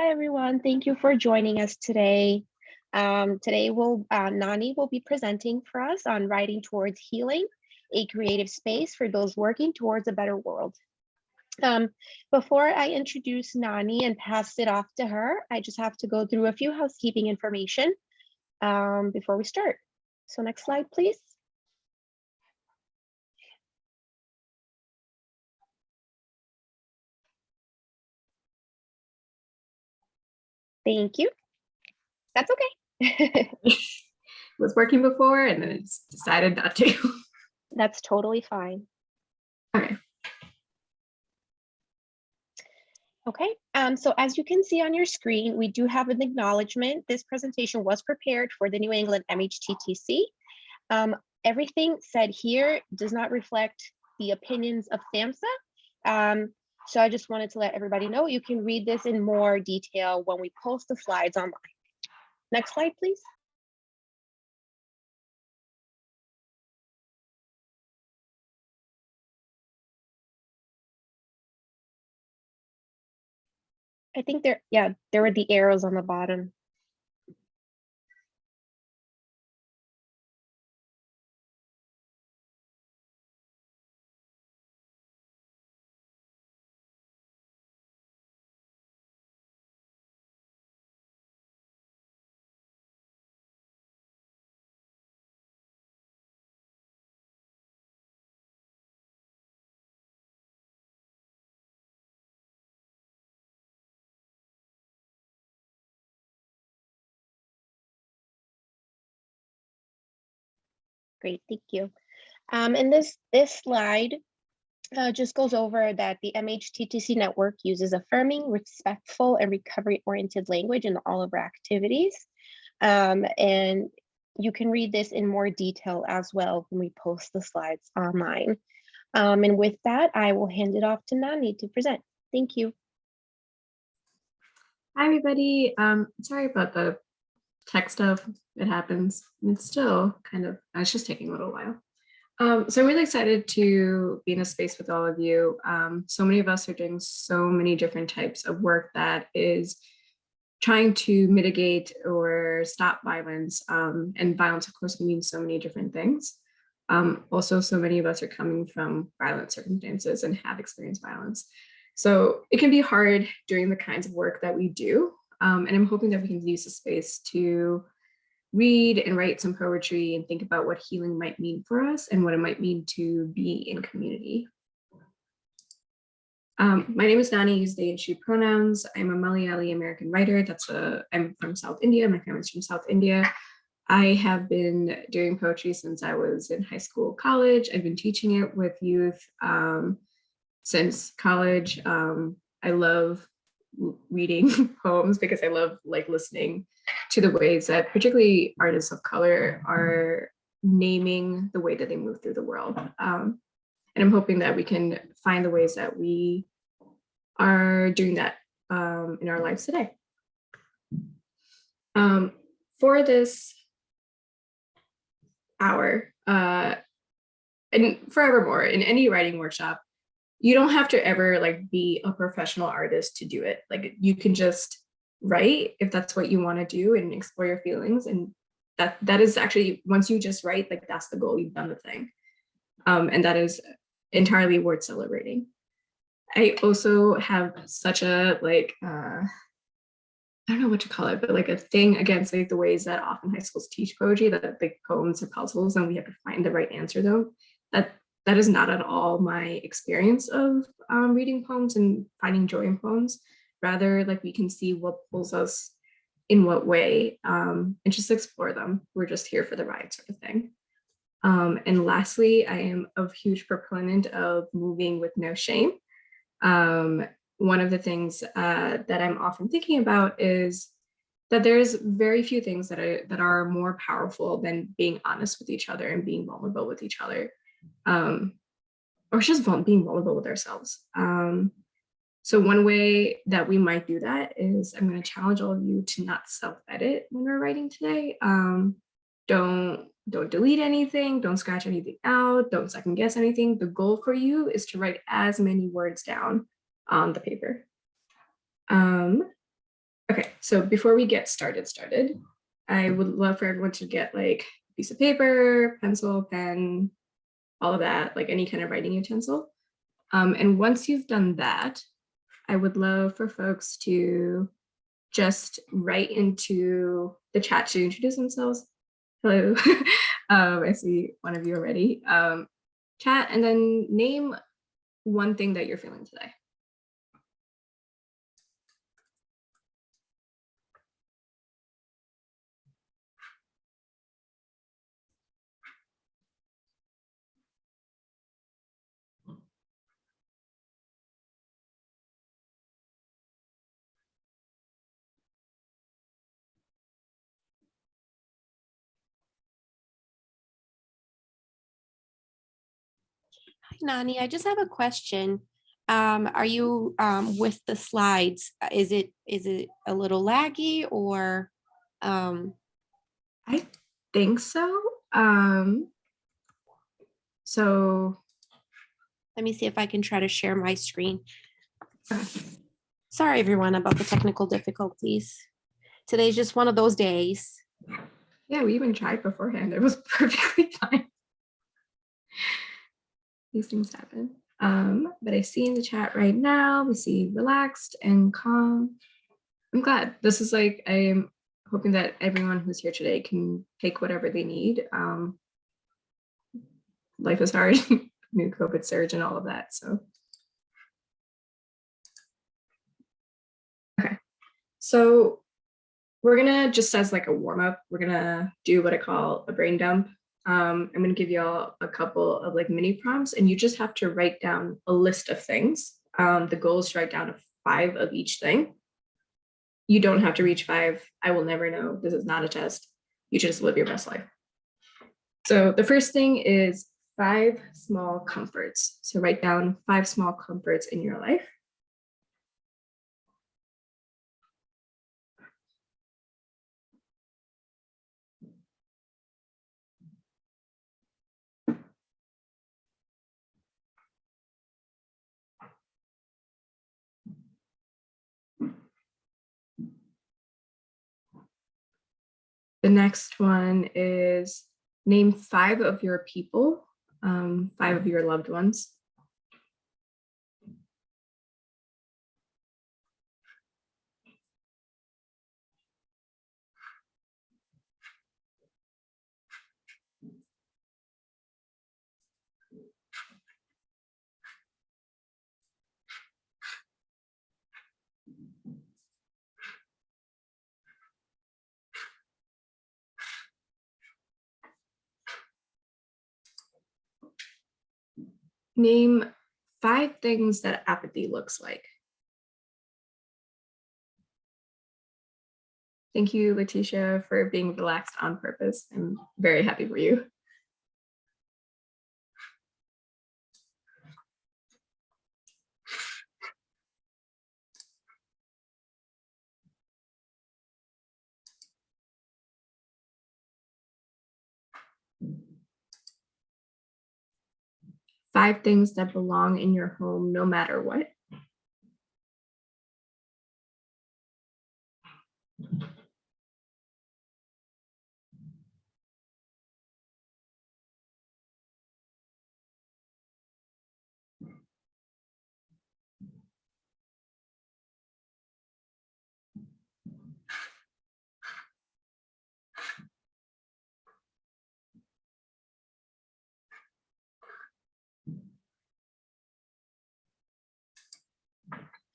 Hi, everyone. Thank you for joining us today. Today, Nani will be presenting for us on Writing Towards Healing, a creative space for those working towards a better world. Before I introduce Nani and pass it off to her, I just have to go through a few housekeeping information before we start. So next slide, please. Thank you. That's okay. It was working before and then it's decided not to. That's totally fine. Okay. Okay, so as you can see on your screen, we do have an acknowledgement. This presentation was prepared for the New England MHTTC. Everything said here does not reflect the opinions of SAMHSA. So I just wanted to let everybody know you can read this in more detail when we post the slides online. Next slide, please. I think there were the arrows on the bottom. Great, thank you. And this slide just goes over that the MHTTC network uses affirming, respectful, and recovery-oriented language in all of our activities. And you can read this in more detail as well when we post the slides online. And with that, I will hand it off to Nani to present. Thank you. Hi, everybody. Sorry about the tech stuff. It happens. It's still it's just taking a little while. So I'm really excited to be in a space with all of you. So many of us are doing so many different types of work that is trying to mitigate or stop violence. And violence, of course, can mean so many different things. Also, so many of us are coming from violent circumstances and have experienced violence. So it can be hard doing the kinds of work that we do. And I'm hoping that we can use the space to read and write some poetry and think about what healing might mean for us and what it might mean to be in community. My name is Nani, use they and she pronouns. I'm a Malayali American writer. I'm from South India. My family's from South India. I have been doing poetry since I was in high school, college. I've been teaching it with youth since college. I love reading poems because I love listening to the ways that particularly artists of color are naming the way that they move through the world. And I'm hoping that we can find the ways that we are doing that in our lives today. For this hour, and forevermore, in any writing workshop, you don't have to ever be a professional artist to do it. You can just write if that's what you want to do and explore your feelings. And that is actually, once you just write, that's the goal, you've done the thing. And that is entirely worth celebrating. I also have such a I don't know what to call it, but a thing against the ways that often high schools teach poetry, that poems are puzzles and we have to find the right answer though. That is not at all my experience of reading poems and finding joy in poems. Rather, we can see what pulls us in what way and just explore them. We're just here for the ride sort of thing. And lastly, I am a huge proponent of moving with no shame. One of the things that I'm often thinking about is that there's very few things that are more powerful than being honest with each other and being vulnerable with each other, or just being vulnerable with ourselves. So one way that we might do that is I'm going to challenge all of you to not self-edit when we're writing today. Don't delete anything, don't scratch anything out, don't second guess anything. The goal for you is to write as many words down on the paper. Okay, so before we get started, I would love for everyone to get like a piece of paper, pencil, pen, all of that, like any kind of writing utensil. And once you've done that, I would love for folks to just write into the chat to introduce themselves. Hello, I see one of you already. Chat, and then name one thing that you're feeling today. Hi, Nani. I just have a question. Are you with the slides? Is it a little laggy or I think so. So let me see if I can try to share my screen. uh, Sorry, everyone, about the technical difficulties. Today's just one of those days. yeah, we even tried beforehand. It was perfectly fine. These things happen. But I see in the chat right now, we see relaxed and calm. I'm glad. This is like, I'm hoping that everyone who's here today can take whatever they need. Life is hard, new COVID surge and all of that. So, okay. So we're gonna, just as like a warm up, we're gonna do what I call a brain dump. I'm gonna give you all a couple of like mini prompts, and you just have to write down a list of things. The goal is to write down 5 of each thing. You don't have to reach 5. I will never know. This is not a test. You just live your best life. So the first thing is 5 small comforts. So write down 5 small comforts in your life. The next one is name 5 of your people, 5 of your loved ones. Name 5 things that apathy looks like. Thank you, Letitia, for being relaxed on purpose. I'm very happy for you. Five things that belong in your home no matter what.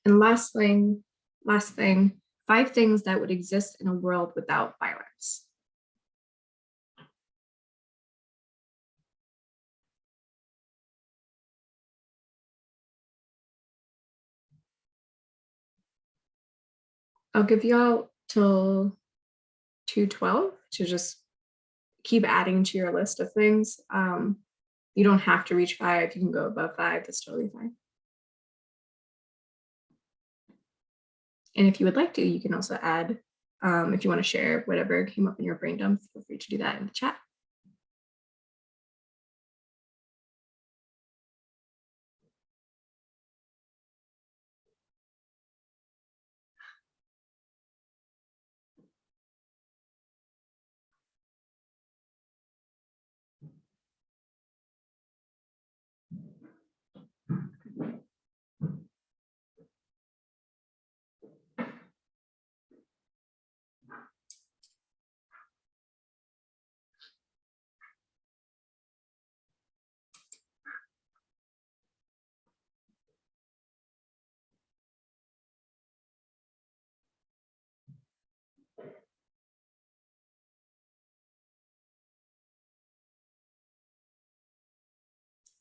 And last thing, 5 things that would exist in a world without violence. I'll give y'all till 2:12 to just keep adding to your list of things. You don't have to reach 5. You can go above 5. That's totally fine. And if you would like to, you can also add, if you want to share whatever came up in your brain dump, feel free to do that in the chat.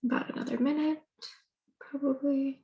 About another minute, probably.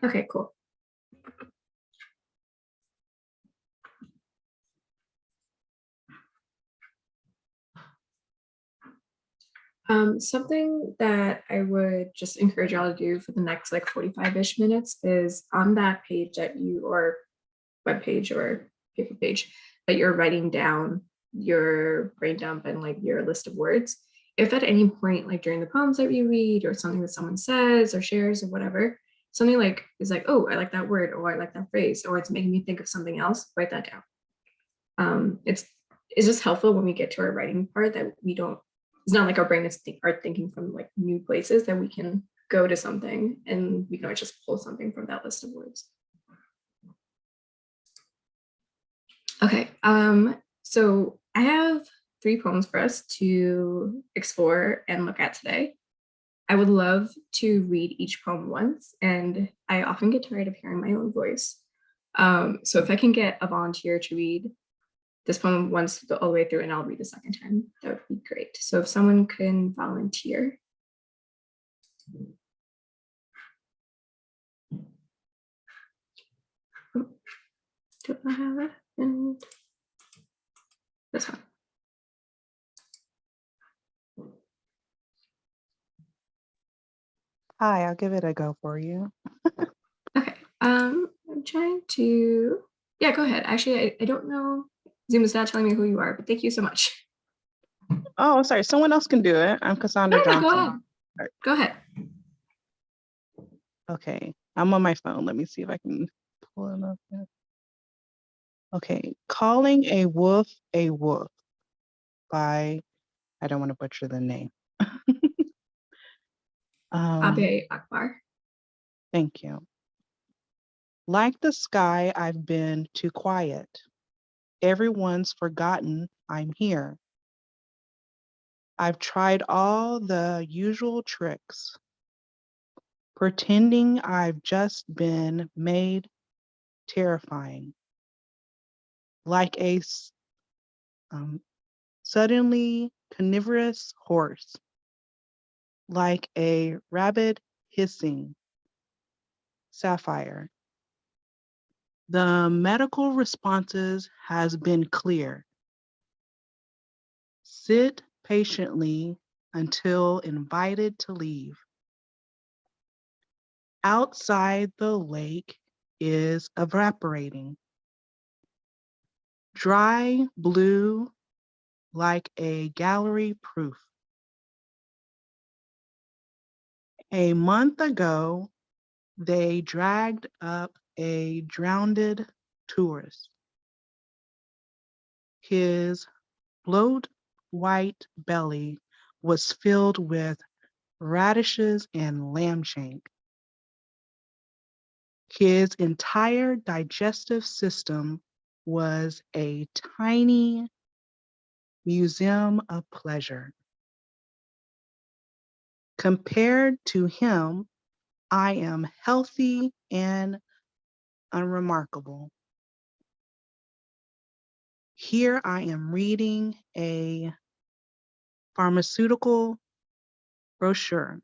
Okay, cool. Something that I would just encourage y'all to do for the next like 45-ish minutes is on that page that you, or web page or paper page, that you're writing down your brain dump and like your list of words. If at any point, like during the poems that you read or something that someone says or shares or whatever, something like is like, oh, I like that word, or I like that phrase, or it's making me think of something else, write that down. It's just helpful when we get to our writing part that we don't, it's not like our brain is thinking from like new places, that we can go to something and we can always just pull something from that list of words. Okay, so I have 3 poems for us to explore and look at today. I would love to read each poem once, and I often get tired of hearing my own voice. So if I can get a volunteer to read this poem once all the way through and I'll read the second time, that would be great. So if someone can volunteer. Oh, don't know how that happened. This one. Hi, I'll give it a go for you. Okay, I'm trying to, yeah, go ahead. Actually, I don't know, Zoom is not telling me who you are, but thank you so much. Oh, sorry, someone else can do it. I'm Cassandra No, go Johnson. ahead. Right. Go ahead. Okay, I'm on my phone. Let me see if I can pull it up here. Okay, Calling a Wolf by, I don't want to butcher the name. Abe Akbar. Thank you. Like the sky, I've been too quiet. Everyone's forgotten I'm here. I've tried all the usual tricks, pretending I've just been made terrifying, like a suddenly carnivorous horse, like a rabid hissing sapphire. The medical responses has been clear. Sit patiently until invited to leave. Outside the lake is evaporating. Dry blue like a gallery proof. A month ago, they dragged up a drowned tourist. His bloat white belly was filled with radishes and lamb shank. His entire digestive system was a tiny museum of pleasure. Compared to him, I am healthy and unremarkable. Here I am reading a pharmaceutical brochure.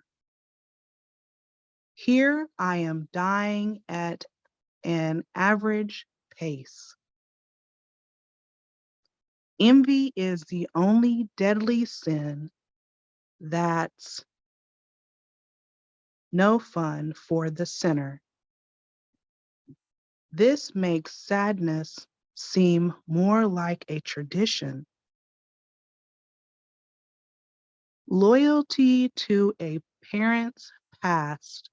Here I am dying at an average pace. Envy is the only deadly sin that's no fun for the sinner. This makes sadness seem more like a tradition. Loyalty to a parent's past.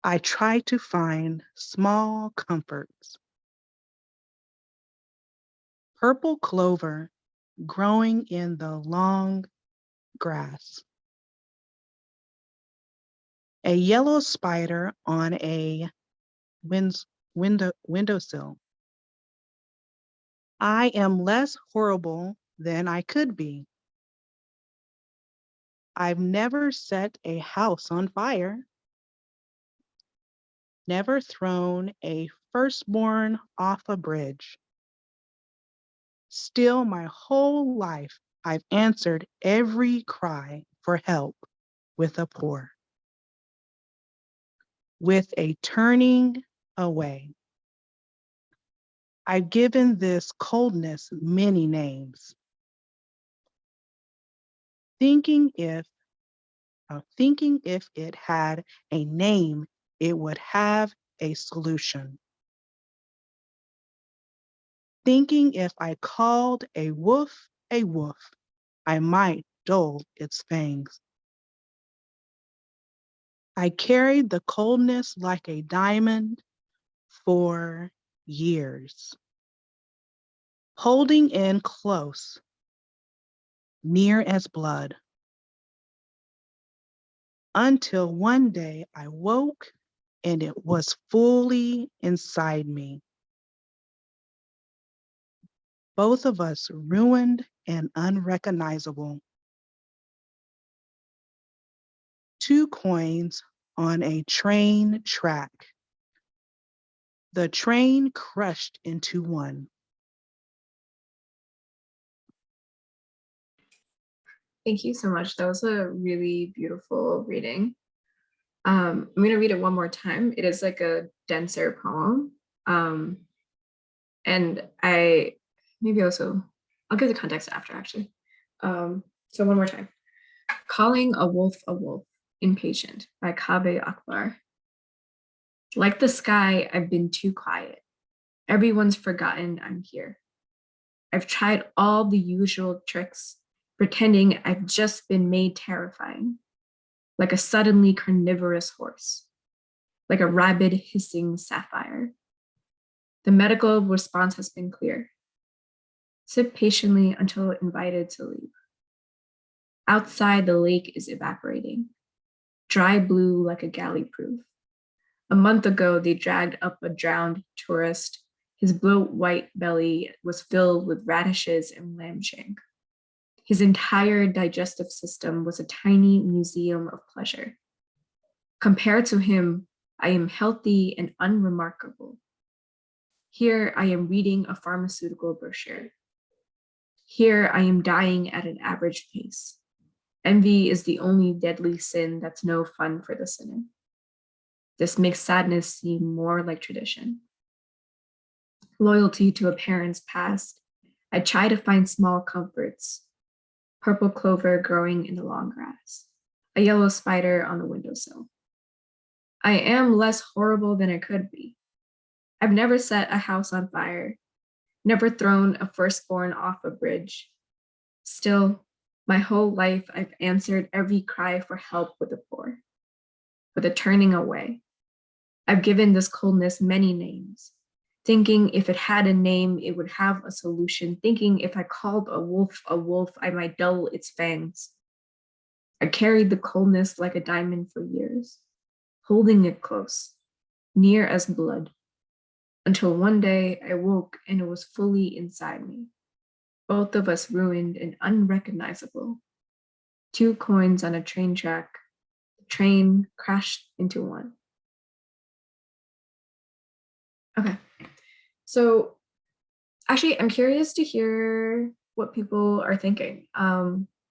I try to find small comforts. Purple clover growing in the long grass. A yellow spider on a windowsill. I am less horrible than I could be. I've never set a house on fire. Never thrown a firstborn off a bridge. Still, my whole life, I've answered every cry for help with a pour, with a turning away. I've given this coldness many names, thinking if it had a name, it would have a solution. Thinking if I called a wolf, I might dull its fangs. I carried the coldness like a diamond for years, holding in close, near as blood, until one day I woke and it was fully inside me. Both of us ruined and unrecognizable. Two coins on a train track. The train crushed into one. Thank you so much. That was a really beautiful reading. I'm going to read it one more time. It is like a denser poem. And I'll give the context after actually. So one more time. Calling a wolf, impatient by Kabe Akbar. Like the sky, I've been too quiet. Everyone's forgotten I'm here. I've tried all the usual tricks, pretending I've just been made terrifying, like a suddenly carnivorous horse, like a rabid hissing sapphire. The medical response has been clear. Sit patiently until invited to leave. Outside, the lake is evaporating, dry blue like a galley proof. A month ago, they dragged up a drowned tourist. His bloat white belly was filled with radishes and lamb shank. His entire digestive system was a tiny museum of pleasure. Compared to him, I am healthy and unremarkable. Here I am reading a pharmaceutical brochure. Here I am dying at an average pace. Envy is the only deadly sin that's no fun for the sinner. This makes sadness seem more like tradition. Loyalty to a parent's past, I try to find small comforts. Purple clover growing in the long grass, a yellow spider on the windowsill. I am less horrible than I could be. I've never set a house on fire, never thrown a firstborn off a bridge. Still, my whole life I've answered every cry for help with a pour, with a turning away. I've given this coldness many names, thinking if it had a name, it would have a solution, thinking if I called a wolf, I might dull its fangs. I carried the coldness like a diamond for years, holding it close, near as blood, until one day I woke and it was fully inside me. Both of us ruined and unrecognizable. Two coins on a train track, the train crashed into one. Okay, so actually, I'm curious to hear what people are thinking.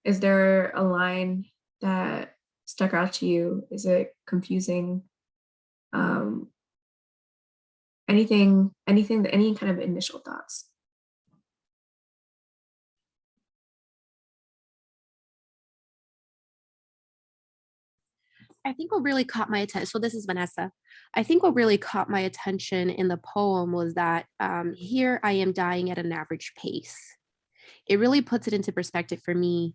Is there a line that stuck out to you? Is it confusing? Any kind of initial thoughts? I think what really caught my attention, so this is Vanessa. I think what really caught my attention in the poem was that here I am dying at an average pace. It really puts it into perspective for me.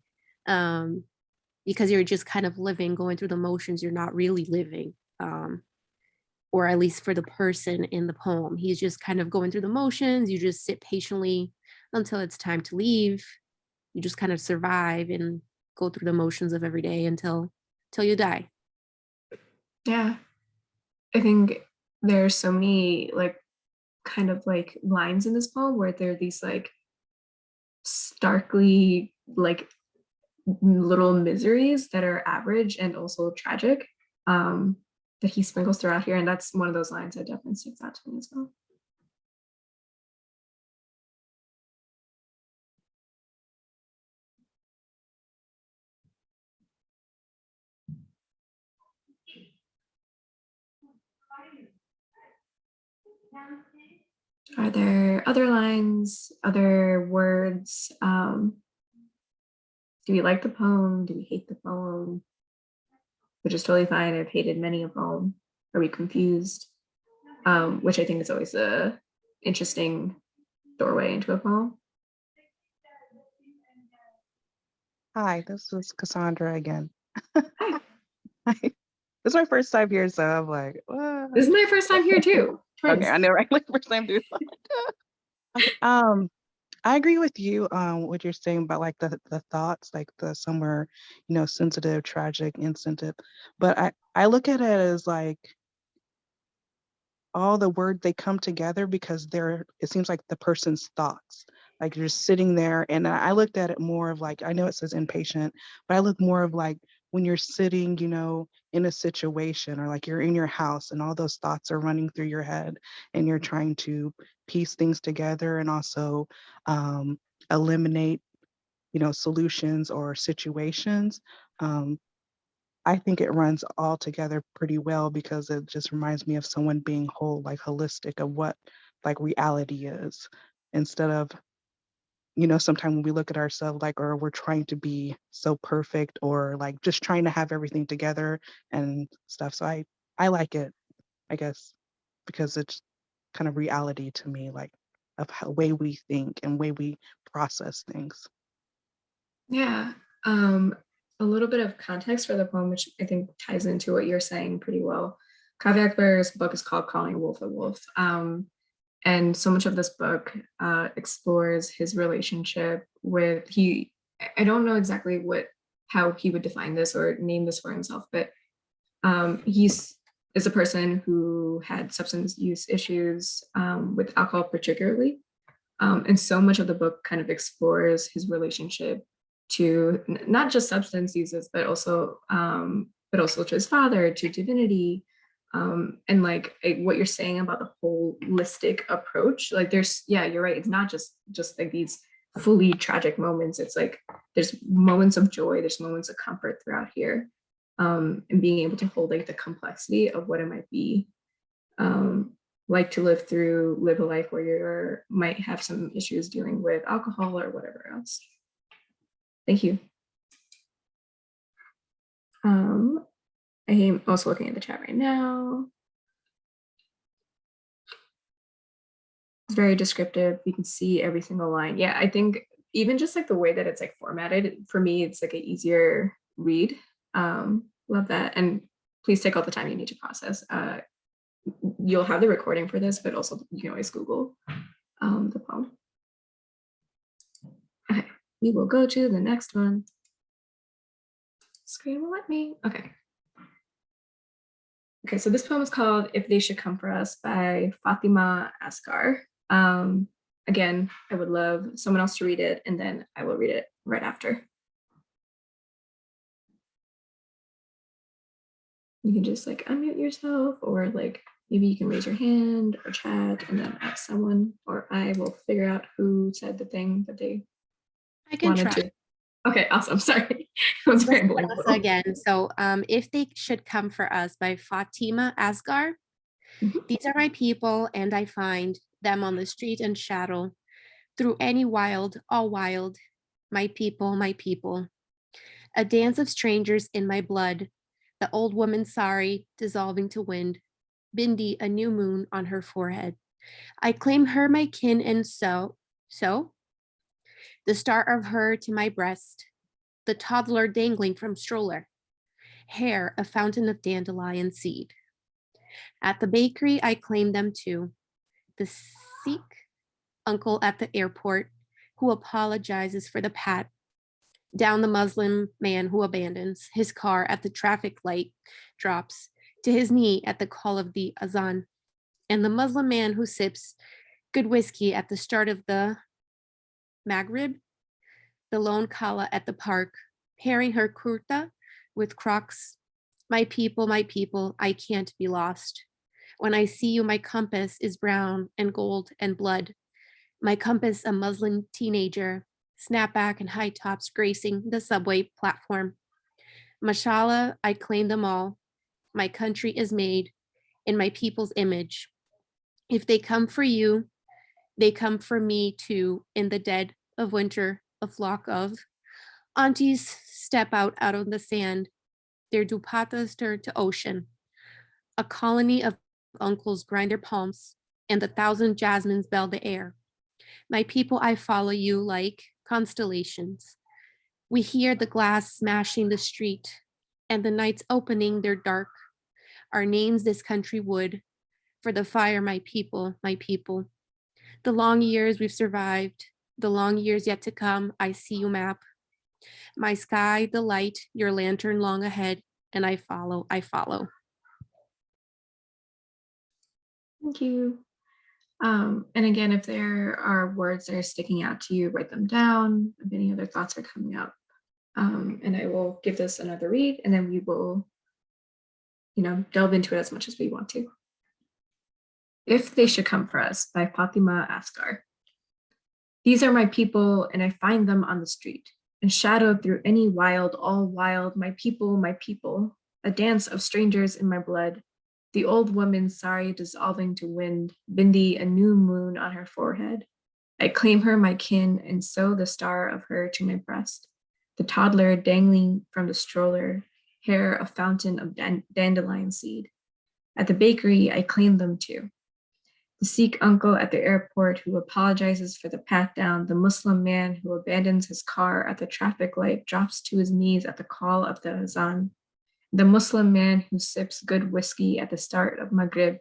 because you're just kind of living, going through the motions. You're not really living, or at least for the person in the poem. He's just kind of going through the motions. You just sit patiently until it's time to leave. You just kind of survive and go through the motions of every day until you die. Yeah. I think there's so many like kind of like lines in this poem where there are these like starkly like little miseries that are average and also tragic, that he sprinkles throughout here. And that's one of those lines that definitely sticks out to me as well. Are there other lines, other words? Do we like the poem? Do we hate the poem? Which is totally fine. I've hated many a poem. Are we confused? Which I think is always a interesting doorway into a poem. Hi, this is Cassandra again. Hi. This is my first time here, so I'm like, what? This is my first time here too. Okay, I know, right? Like first time doing okay. I agree with you what you're saying about like the thoughts, like the somewhere, sensitive, tragic, insensitive. But I look at it as like all the words, they come together because it seems like the person's thoughts, like you're sitting there. And I looked at it more of like, I know it says impatient, but I look more of like when you're sitting, in a situation, or like you're in your house and all those thoughts are running through your head and you're trying to piece things together and also eliminate, solutions or situations. I think it runs all together pretty well because it just reminds me of someone being whole, like holistic of what like reality is, instead of, sometimes when we look at ourselves like, or we're trying to be so perfect or like just trying to have everything together and stuff. So I like it, I guess, because it's kind of reality to me, like of how way we think and way we process things. Yeah. A little bit of context for the poem, which I think ties into what you're saying pretty well. Kavi Akbar's book is called Calling a Wolf a Wolf. And so much of this book explores his relationship with I don't know exactly how he would define this or name this for himself, but is a person who had substance use issues, with alcohol particularly. And so much of the book kind of explores his relationship to not just substance uses, but also to his father, to divinity, and like what you're saying about the holistic approach. Like you're right. It's not just like these fully tragic moments. It's like there's moments of joy, there's moments of comfort throughout here, and being able to hold like the complexity of what it might be. Like to live a life where you might have some issues dealing with alcohol or whatever else. Thank you. I am also looking at the chat right now. It's very descriptive. You can see every single line. Yeah, I think even just like the way that it's like formatted, for me, it's like an easier read. Love that. And please take all the time you need to process. You'll have the recording for this, but also you can always Google the poem. Okay, we will go to the next one. Screen will let me. Okay. Okay, so this poem is called If They Should Come For Us by Fatima Asgar. Again, I would love someone else to read it, and then I will read it right after. You can just like unmute yourself, or like maybe you can raise your hand or chat and then ask someone, or I will figure out who said the thing that they wanted to. Okay, awesome. Sorry. I was rambling a little. Again, so If They Should Come For Us by Fatima Asgar. These are my people, and I find them on the street and shadow, through any wild, all wild, my people, my people. A dance of strangers in my blood, the old woman's sari dissolving to wind, Bindi, a new moon on her forehead. I claim her my kin, and so, the star of her to my breast, the toddler dangling from stroller, hair a fountain of dandelion seed. At the bakery, I claim them too. The Sikh uncle at the airport who apologizes for the pat, down the Muslim man who abandons his car at the traffic light, drops to his knee at the call of the azan, and the Muslim man who sips good whiskey at the start of the Maghrib, the lone kala at the park, pairing her kurta with Crocs. My people, I can't be lost. When I see you, my compass is brown and gold and blood. My compass, a Muslim teenager, snapback and high tops gracing the subway platform. Mashallah, I claim them all. My country is made in my people's image. If they come for you, they come for me too. In the dead of winter, a flock of aunties step out of the sand. Their dupattas turn to ocean. A colony of uncles grind their palms, and the thousand jasmines bell the air. My people, I follow you like constellations. We hear the glass smashing the street, and the nights opening their dark. Our names this country would, for the fire, my people, my people. The long years we've survived, the long years yet to come, I see you map. My sky, the light, your lantern long ahead, and I follow, I follow. Thank you. And again, if there are words that are sticking out to you, write them down. If any other thoughts are coming up. And I will give this another read, and then we will, delve into it as much as we want to. If They Should Come For Us by Fatima Asgar. These are my people, and I find them on the street, and shadowed through any wild, all wild, my people, a dance of strangers in my blood. The old woman, sari dissolving to wind, bindi, a new moon on her forehead. I claim her my kin, and sew the star of her to my breast. The toddler dangling from the stroller, hair a fountain of dandelion seed. At the bakery, I claim them too. The Sikh uncle at the airport who apologizes for the pat down, the Muslim man who abandons his car at the traffic light, drops to his knees at the call of the azan. The Muslim man who sips good whiskey at the start of Maghrib,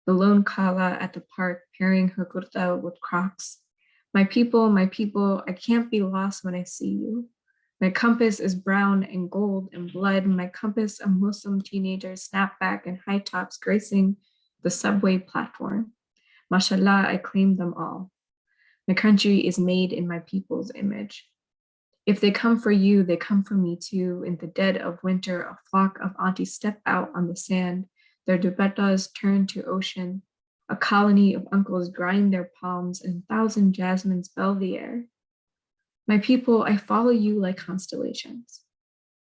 the lone kala at the park pairing her kurta with Crocs. My people, I can't be lost when I see you. My compass is brown and gold and blood. My compass, a Muslim teenager, snapback and high tops gracing the subway platform. Mashallah, I claim them all. My country is made in my people's image. If they come for you, they come for me too. In the dead of winter, a flock of aunties step out on the sand. Their dupettas turn to ocean. A colony of uncles grind their palms, and 1,000 jasmines bell the air. My people, I follow you like constellations.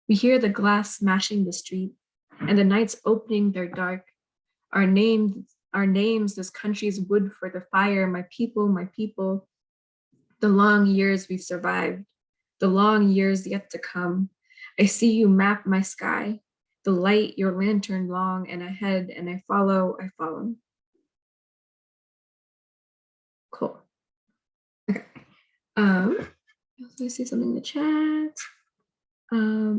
We hear the glass smashing the street, and the nights opening their dark. Our names, this country's wood for the fire. My people, the long years we've survived. The long years yet to come. I see you map my sky, the light, your lantern long and ahead, and I follow. Cool. Okay. Let me see something in the chat.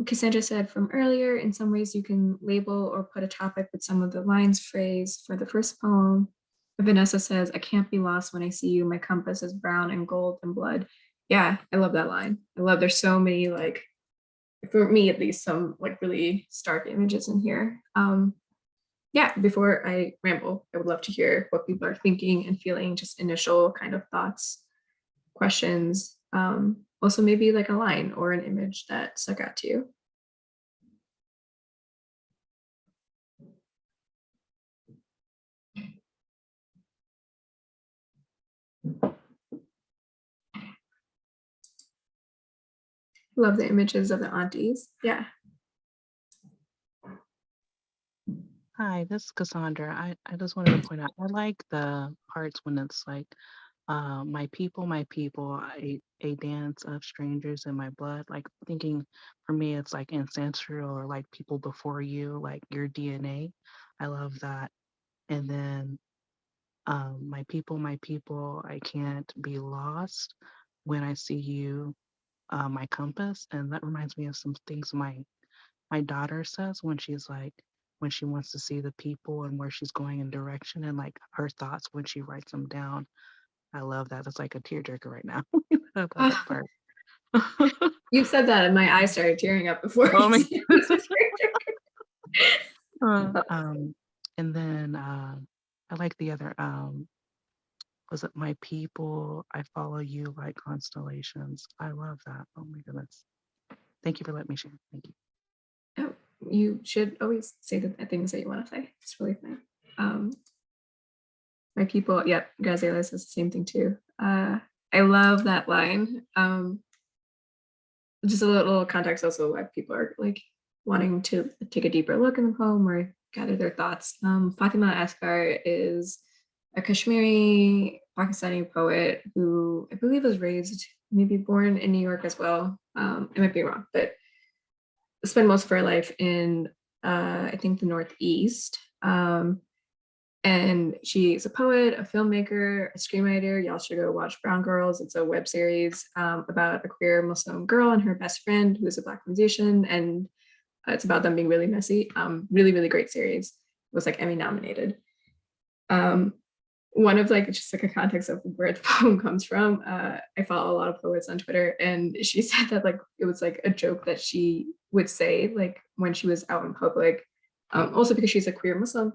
Cassandra said from earlier, in some ways you can label or put a topic with some of the lines phrase for the first poem. Vanessa says, I can't be lost when I see you. My compass is brown and gold and blood. Yeah, I love that line. There's so many, for me at least, some really stark images in here. Yeah, before I ramble, I would love to hear what people are thinking and feeling, just initial kind of thoughts, questions, also maybe a line or an image that stuck out to you. Love the images of the aunties. Yeah. Hi, this is Cassandra. I just wanted to point out, I like the parts when it's my people, a dance of strangers in my blood. Thinking for me, it's ancestral or people before you, your DNA. I love that. And then my people, I can't be lost when I see you. my compass, and that reminds me of some things my daughter says when she's like when she wants to see the people and where she's going in direction and like her thoughts when she writes them down. I love that. That's like a tearjerker right now. I love that part. You said that and my eyes started tearing up before Oh you my said it was a tearjerker. And then I like the other was it my people? I follow you like constellations. I love that. Oh my goodness. Thank you for letting me share. Thank you. Oh, you should always say the things that you want to say. It's really fun. My people, yep, Graziella says the same thing too. I love that line. Just a little context also why people are like wanting to take a deeper look in the poem or gather their thoughts. Fatima Asgar is a Kashmiri Pakistani poet who I believe was raised, maybe born in New York as well. I might be wrong, but spent most of her life in I think the Northeast. And she's a poet, a filmmaker, a screenwriter. Y'all should go watch Brown Girls. It's a web series about a queer Muslim girl and her best friend who is a Black musician. And it's about them being really messy. Really, really great series. It was like Emmy nominated. One of like just like a context of where the poem comes from. I follow a lot of poets on Twitter, and she said that like it was like a joke that she would say like when she was out in public. Also because she's a queer Muslim.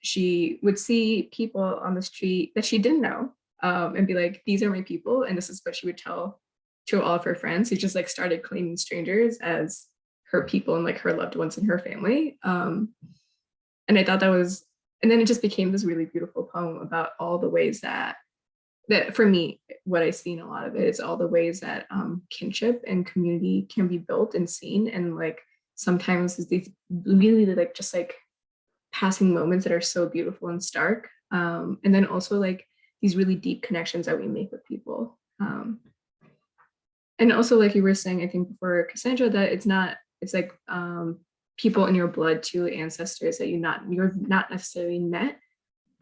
She would see people on the street that she didn't know and be like, these are my people. And this is what she would tell to all of her friends who just like started claiming strangers as her people and like her loved ones and her family. And I thought that was, and then it just became this really beautiful poem about all the ways that for me, what I see in a lot of it is all the ways that kinship and community can be built and seen. And like sometimes these really like just like passing moments that are so beautiful and stark. And then also like these really deep connections that we make with people. And also like you were saying, I think before Cassandra, that it's like people in your blood too, ancestors that you're not necessarily met,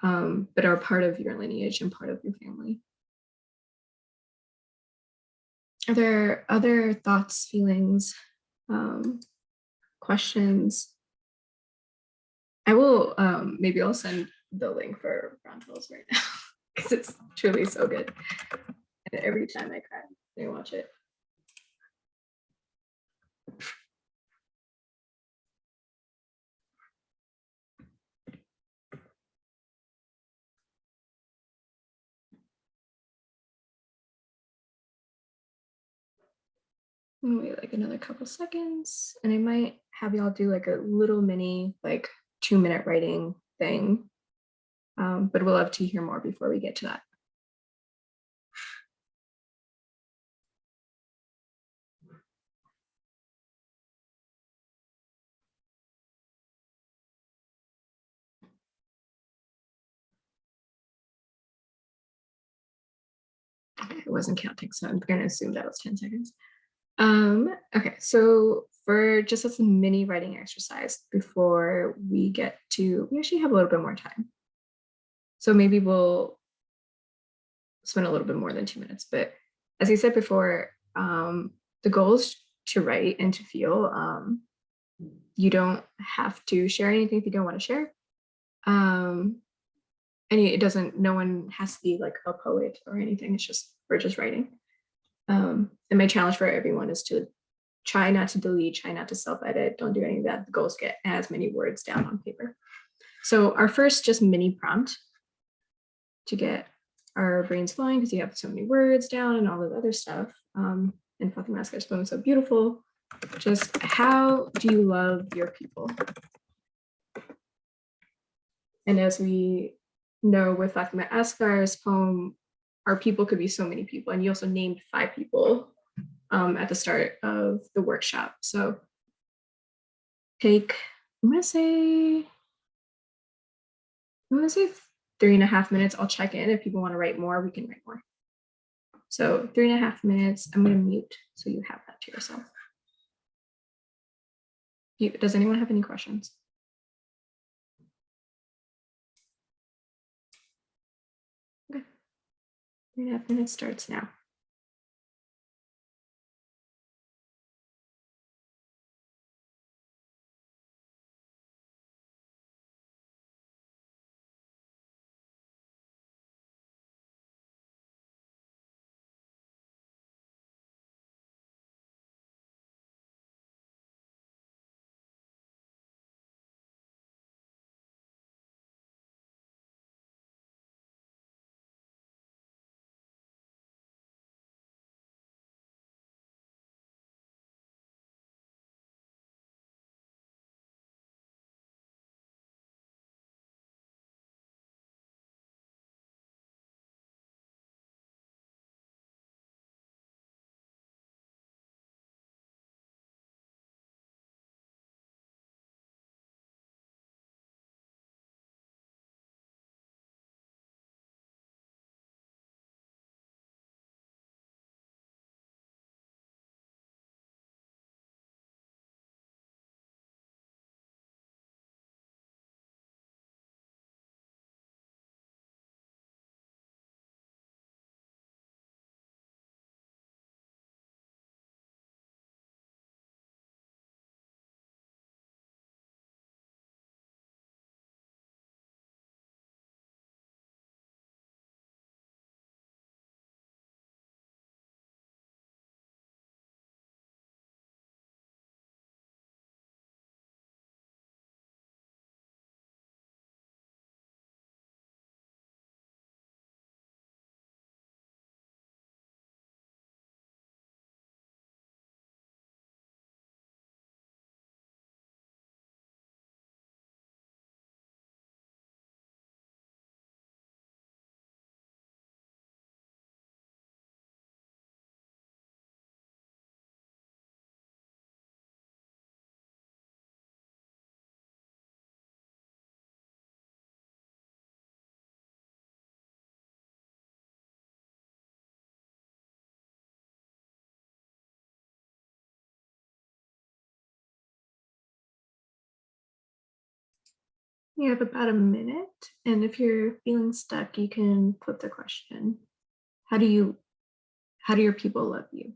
but are part of your lineage and part of your family. Are there other thoughts, feelings, questions? I will maybe I'll send the link for Brown Girls right now because it's truly so good. And every time I cry, I watch it. Wait like another couple seconds, and I might have y'all do like a little mini like 2-minute writing thing. But we'll love to hear more before we get to that. Okay, it wasn't counting, so I'm gonna assume that was 10 seconds. Okay, so for just as a mini writing exercise before we actually have a little bit more time. So maybe we'll spend a little bit more than 2 minutes, but as I said before, the goal is to write and to feel. You don't have to share anything if you don't want to share. And no one has to be like a poet or anything. We're just writing. And my challenge for everyone is to try not to delete, try not to self-edit, don't do any of that. The goal is to get as many words down on paper. So our first just mini prompt to get our brains flowing, because you have so many words down and all the other stuff. And Fatima Asgar's poem is so beautiful. Just how do you love your people? And as we know with Fatima Asgar's poem, our people could be so many people. And you also named 5 people at the start of the workshop. So I'm gonna say 3.5 minutes. I'll check in. If people want to write more, we can write more. So 3.5 minutes. I'm gonna mute so you have that to yourself. Does anyone have any questions? Okay. 3.5 minutes starts now. You have about a minute, and if you're feeling stuck, you can flip the question. How do your people love you?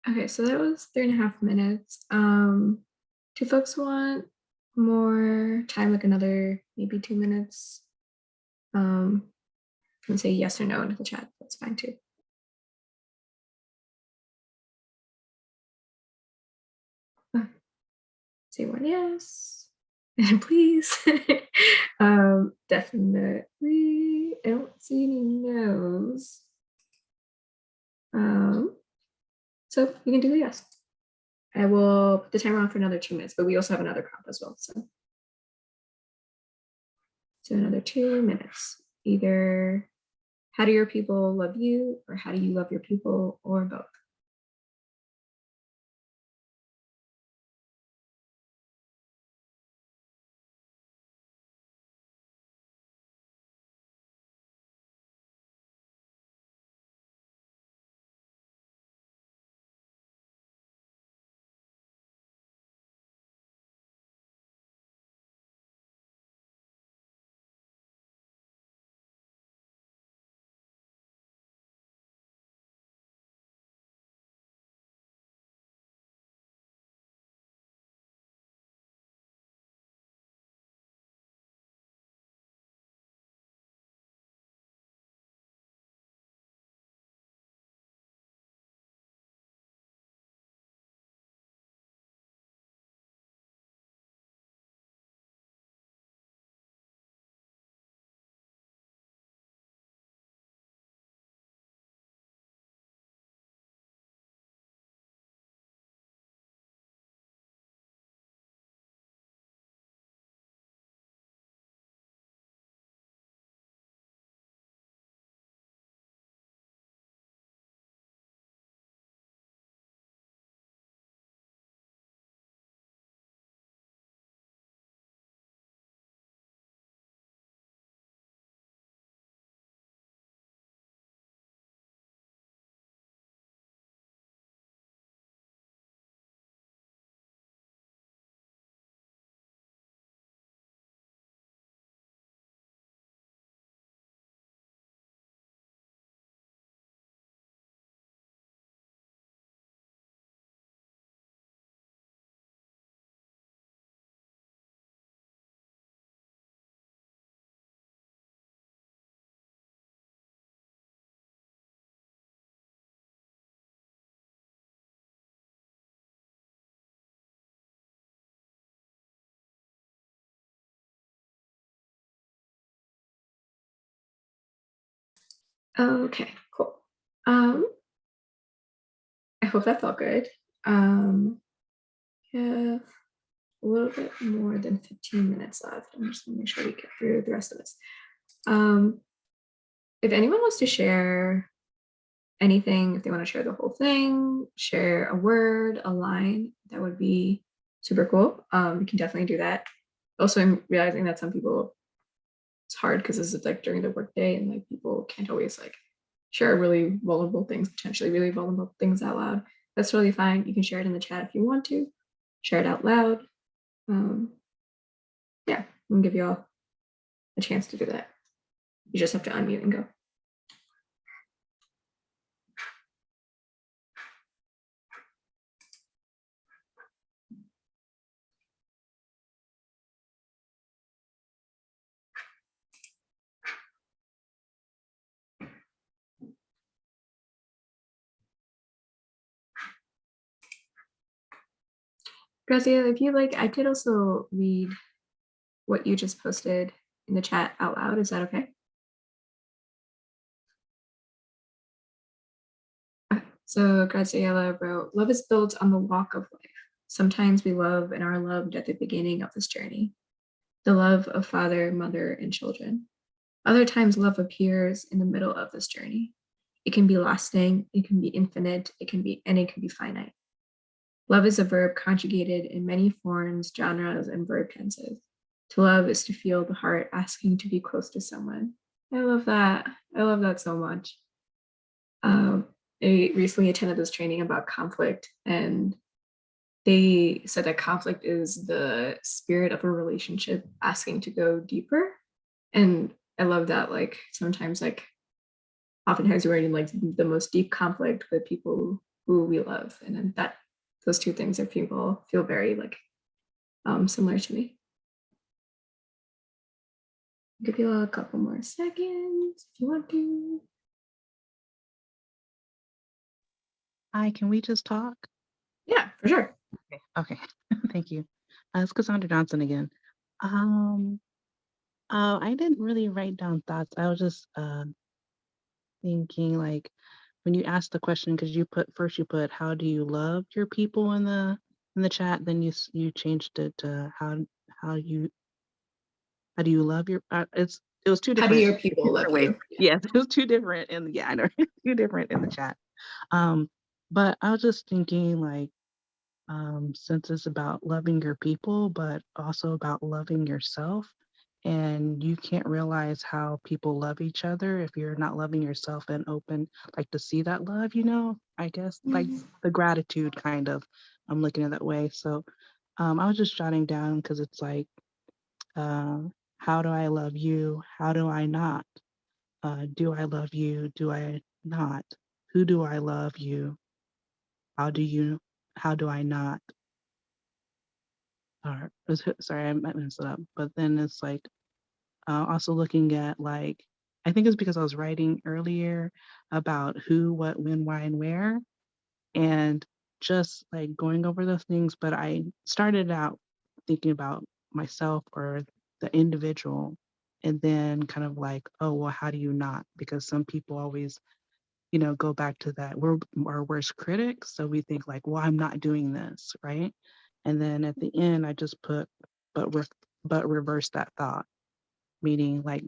Okay, so that was 3.5 minutes. Do folks want more time, like another maybe 2 minutes? Can say yes or no into the chat. That's fine too. Say one yes, and please. Definitely. I don't see any no's. So you can do the yes. I will put the timer on for another 2 minutes, but we also have another prompt as well. So another 2 minutes. Either how do your people love you, or how do you love your people, or both? Okay, cool. I hope that felt good. We have a little bit more than 15 minutes left. I'm just gonna make sure we get through the rest of this. If anyone wants to share anything, if they want to share the whole thing, share a word, a line, that would be super cool. We can definitely do that. Also, I'm realizing that some people, it's hard because this is like during the workday and like people can't always like share really vulnerable things, potentially really vulnerable things out loud. That's really fine. You can share it in the chat if you want to, share it out loud. Yeah, I'm gonna give you all a chance to do that. You just have to unmute and go. Grazia, if you like, I could also read what you just posted in the chat out loud. Is that okay? So Graziella wrote, love is built on the walk of life. Sometimes we love and are loved at the beginning of this journey. The love of father, mother, and children. Other times love appears in the middle of this journey. It can be lasting, it can be infinite, it can be finite. Love is a verb conjugated in many forms, genres, and verb tenses. To love is to feel the heart asking to be close to someone. I love that. I love that so much. I recently attended this training about conflict, and they said that conflict is the spirit of a relationship asking to go deeper. And I love that, like, sometimes, like, oftentimes we're in like the most deep conflict with people who we love. And then that those two things are people feel very like similar to me. Give you a couple more seconds if you want to. Hi, can we just talk? Yeah, for sure. Okay. Thank you. It's Cassandra Johnson again. I didn't really write down thoughts. I was just thinking, like, when you asked the question, because you put how do you love your people in the chat, then you changed it to how do you love your it was two How do different your people love ways. you? Yes, it was two different, and yeah, I know two different in the chat. But I was just thinking, like, since it's about loving your people, but also about loving yourself. And you can't realize how people love each other if you're not loving yourself and open, like, to see that love, I guess, like the gratitude kind of, I'm looking at that way. So I was just jotting down because it's like, how do I love you? How do I not? Do I love you? Do I not? Who do I love you? How do I not? Or sorry, I might mess it up. But then it's like also looking at, like, I think it's because I was writing earlier about who, what, when, why, and where, and just like going over those things. But I started out thinking about myself or the individual, and then kind of like, oh, well, how do you not? Because some people always, go back to that. We're our worst critics. So we think like, well, I'm not doing this, right? And then at the end, I just put, but but reverse that thought, meaning like,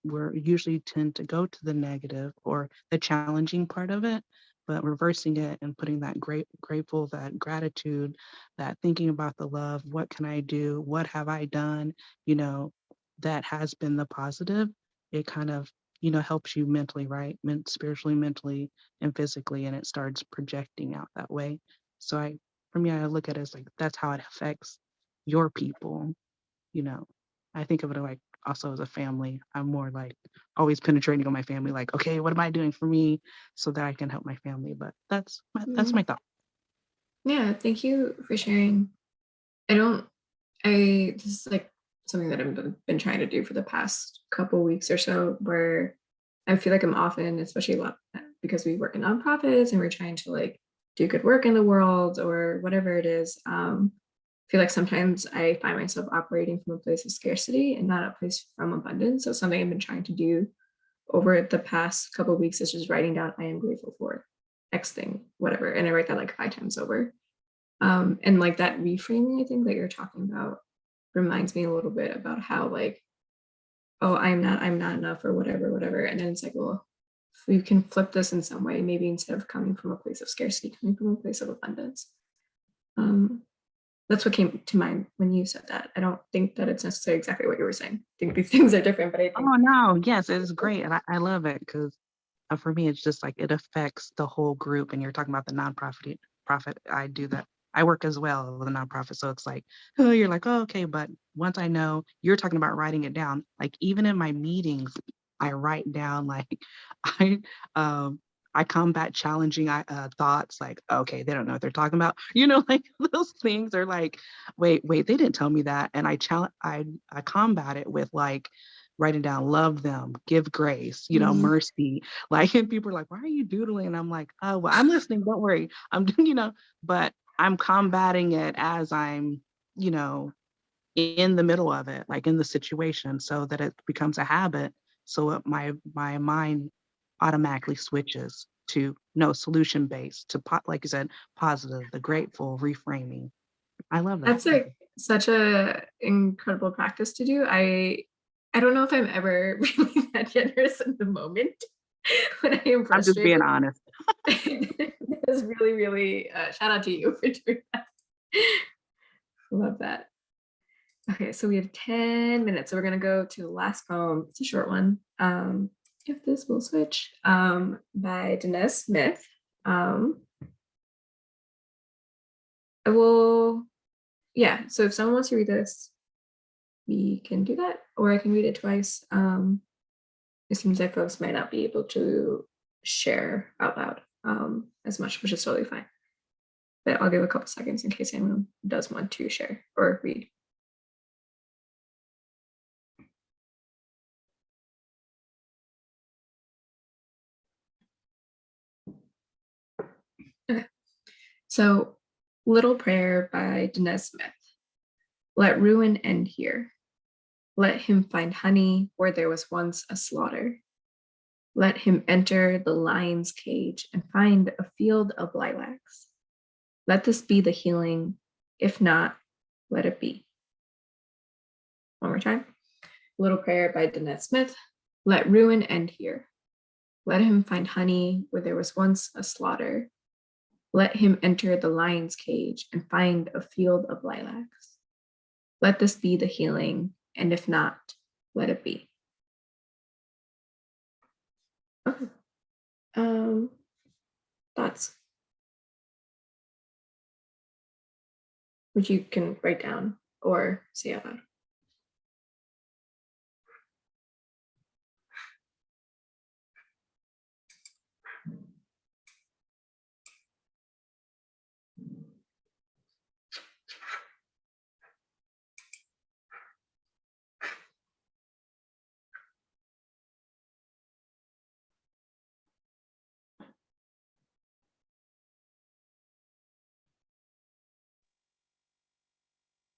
we're usually tend to go to the negative or the challenging part of it, but reversing it and putting that grateful, that gratitude, that thinking about the love, what can I do? What have I done? That has been the positive. It kind of, helps you mentally, right? Spiritually, mentally, and physically, and it starts projecting out that way. So for me, I look at it as like, that's how it affects your people, you know. I think of it like also as a family. I'm more like always penetrating on my family, like, okay, what am I doing for me so that I can help my family? But that's my thought. Yeah, thank you for sharing. This is like something that I've been trying to do for the past couple weeks or so, where I feel like I'm often, especially a lot because we work in nonprofits and we're trying to like do good work in the world or whatever it is. I feel like sometimes I find myself operating from a place of scarcity and not a place from abundance. So something I've been trying to do over the past couple of weeks is just writing down, I am grateful for X thing, whatever. And I write that like 5 times over. And like that reframing, I think that you're talking about reminds me a little bit about how like, oh, I'm not enough or whatever. And then it's like, well, if we can flip this in some way, maybe instead of coming from a place of scarcity, coming from a place of abundance. That's what came to mind when you said that. I don't think that it's necessarily exactly what you were saying. I think these things are different, but I think. Oh no, yes, it is great. And I love it because for me, it's just like it affects the whole group. And you're talking about the profit. I do that. I work as well with a nonprofit. So it's like, oh, you're like, oh, okay. But once I know you're talking about writing it down, like even in my meetings, I write down like I um I combat challenging thoughts like, okay, they don't know what they're talking about. Like those things are like, wait, they didn't tell me that. And I combat it with like writing down, love them, give grace, mercy. Like, and people are like, why are you doodling? And I'm like, oh, well, I'm listening. Don't worry. I'm doing, but I'm combating it as I'm, in the middle of it, like in the situation, so that it becomes a habit. So my mind automatically switches to no solution based to like you said, positive, the grateful reframing. I love that. That's like such a incredible practice to do. I don't know if I'm ever really that generous in the moment when I am I'm just being frustrated. honest. That's really, really shout out to you for doing that. Love that. Okay, so we have 10 minutes. So we're gonna go to the last poem. It's a short one. If this will switch, by Dinesh Smith. I will, yeah, so if someone wants to read this, we can do that, or I can read it twice. It seems like folks might not be able to share out loud as much, which is totally fine. But I'll give a couple seconds in case anyone does want to share or read. Okay. So, Little Prayer by Dinesh Smith. Let ruin end here. Let him find honey where there was once a slaughter. Let him enter the lion's cage and find a field of lilacs. Let this be the healing. If not, let it be. One more time. Little Prayer by Dinesh Smith. Let ruin end here. Let him find honey where there was once a slaughter. Let him enter the lion's cage and find a field of lilacs. Let this be the healing, and if not, let it be. Okay. Thoughts? Which you can write down or say out loud.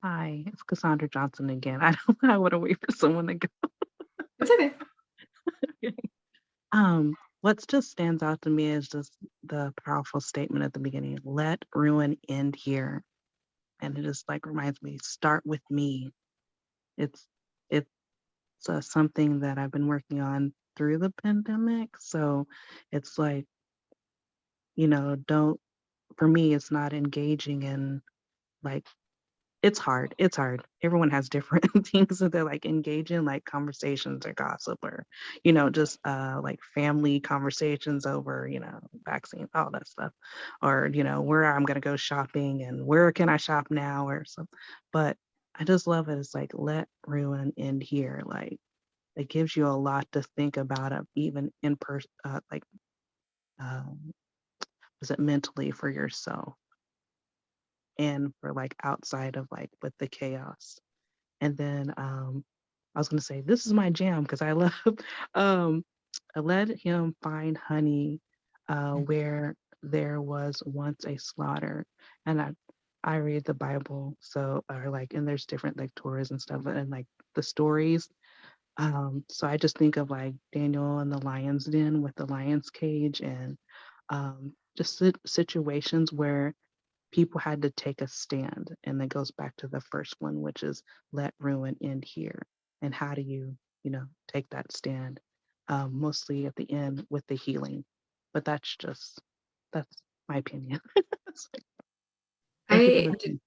Hi, it's Cassandra Johnson again. I don't I want to wait for someone to go. It's okay. What just stands out to me is just the powerful statement at the beginning, let ruin end here. And it just like reminds me, start with me. It's it's something that I've been working on through the pandemic. So it's like, don't, for me, it's not engaging in like, it's hard. It's hard. Everyone has different things that they're like engage in, like conversations or gossip or, just like family conversations over, vaccine, all that stuff. Or, where I'm gonna go shopping and where can I shop now or something. But I just love it. It's like let ruin end here. Like it gives you a lot to think about even in person, like was it mentally for yourself and for like outside of like with the chaos. And then I was gonna say this is my jam because I love I let him find honey where there was once a slaughter. And I read the Bible, so or like and there's different like Torahs and stuff and like the stories. So I just think of like Daniel and the lion's den with the lion's cage and just situations where people had to take a stand. And that goes back to the first one, which is let ruin end here. And how do you, take that stand? Mostly at the end with the healing. But that's my opinion. Thank you for listening.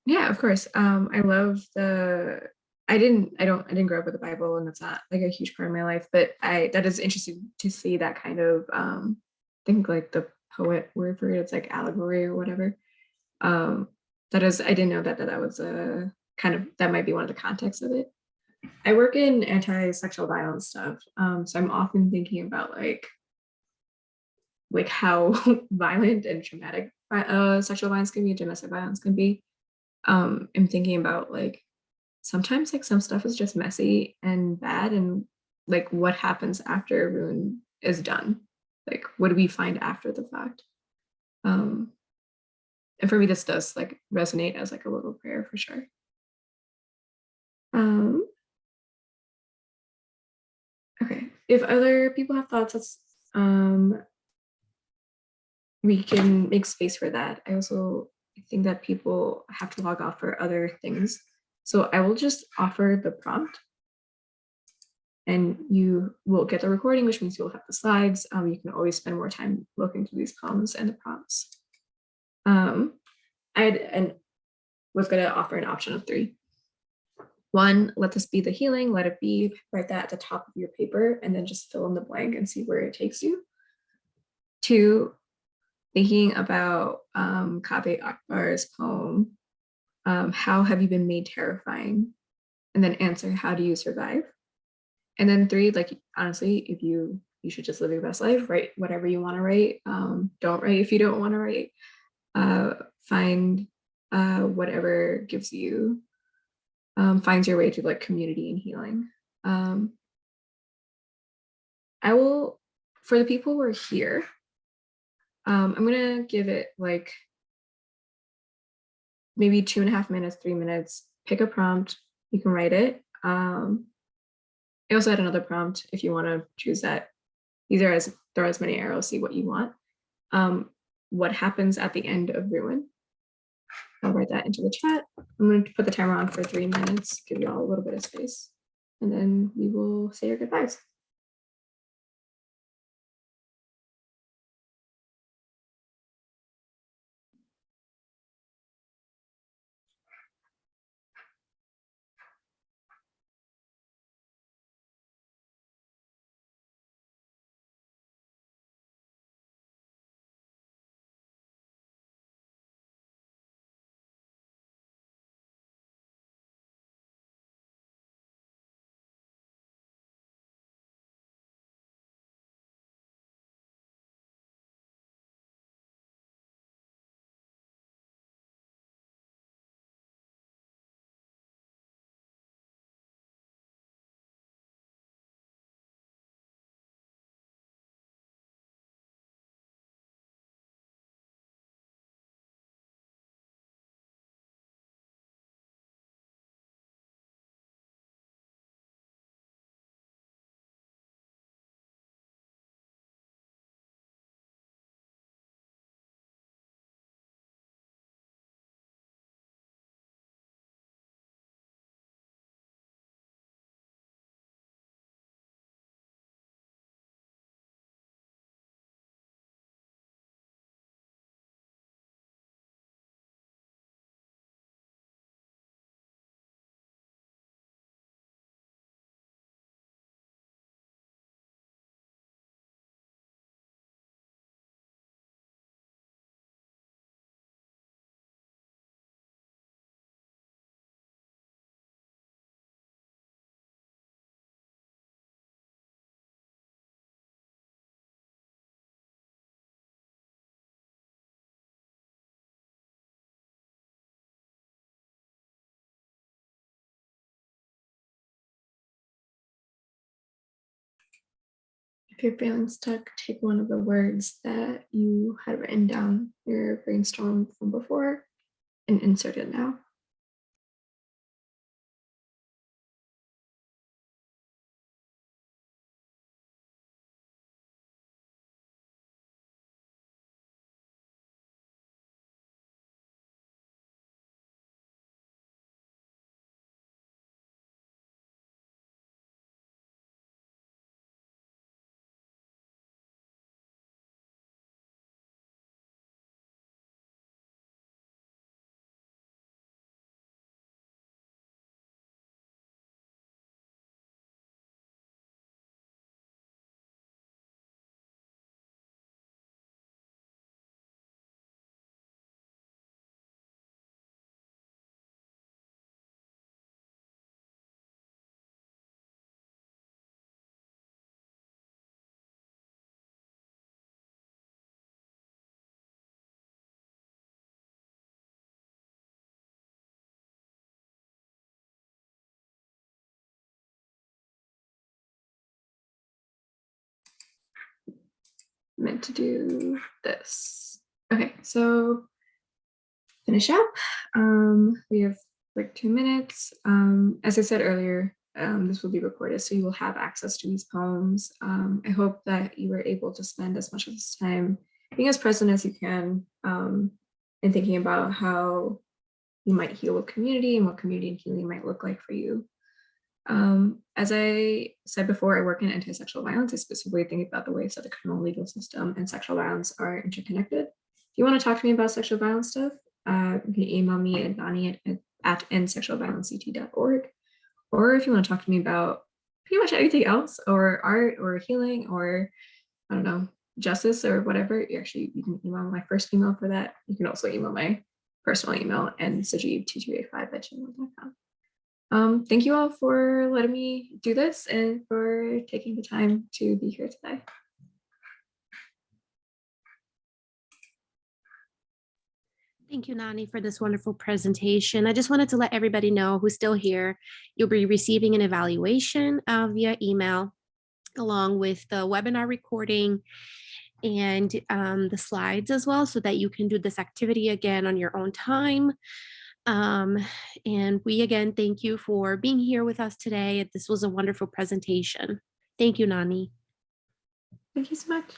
Yeah, of course. I love I didn't grow up with the Bible, and that's not like a huge part of my life, but that is interesting to see that kind of I think like the poet word for it, it's like allegory or whatever. That is, I didn't know that was a kind of, that might be one of the contexts of it. I work in anti-sexual violence stuff, so I'm often thinking about like how violent and traumatic sexual violence can be, domestic violence can be. I'm thinking about like sometimes like some stuff is just messy and bad, and like what happens after a ruin is done. Like what do we find after the fact? And for me, this does like resonate as like a little prayer for sure. Okay, if other people have thoughts, let's we can make space for that. I also think that people have to log off for other things. So I will just offer the prompt and you will get the recording, which means you'll have the slides. You can always spend more time looking through these poems and the prompts. I was going to offer an option of 3. 1, let this be the healing, let it be, write that at the top of your paper, and then just fill in the blank and see where it takes you. 2, thinking about Kaveh Akbar's poem, How Have You Been Made Terrifying? And then answer, how do you survive? And then 3, like, honestly, if you should just live your best life, write whatever you want to write. Don't write if you don't want to write. Find whatever gives you, finds your way to like community and healing. I will, for the people who are here, I'm gonna give it like maybe 2.5 minutes, 3 minutes, pick a prompt, you can write it. I also had another prompt if you want to choose that. These are throw as many arrows, see what you want. What happens at the end of Ruin? I'll write that into the chat. I'm going to put the timer on for 3 minutes, give you all a little bit of space, and then we will say your goodbyes. If you're feeling stuck, take one of the words that you had written down your brainstorm from before and insert it now. Meant to do this. Okay, so finish up. We have like 2 minutes. As I said earlier, this will be recorded, so you will have access to these poems. I hope that you were able to spend as much of this time being as present as you can, and thinking about how you might heal a community and what community healing might look like for you. As I said before, I work in anti-sexual violence. I specifically think about the ways that the criminal legal system and sexual violence are interconnected. If you want to talk to me about sexual violence stuff, you can email me at nani@, endsexualviolencet.org. Or if you want to talk to me about pretty much anything else, or art, or healing, or I don't know, justice, or whatever, you can email my first email for that. You can also email my personal email, and sajib2285@gmail.com. Thank you all for letting me do this and for taking the time to be here today. Thank you, Nani, for this wonderful presentation. I just wanted to let everybody know who's still here, you'll be receiving an evaluation via email, along with the webinar recording and the slides as well, so that you can do this activity again on your own time. And we again thank you for being here with us today. This was a wonderful presentation. Thank you, Nani. Thank you so much.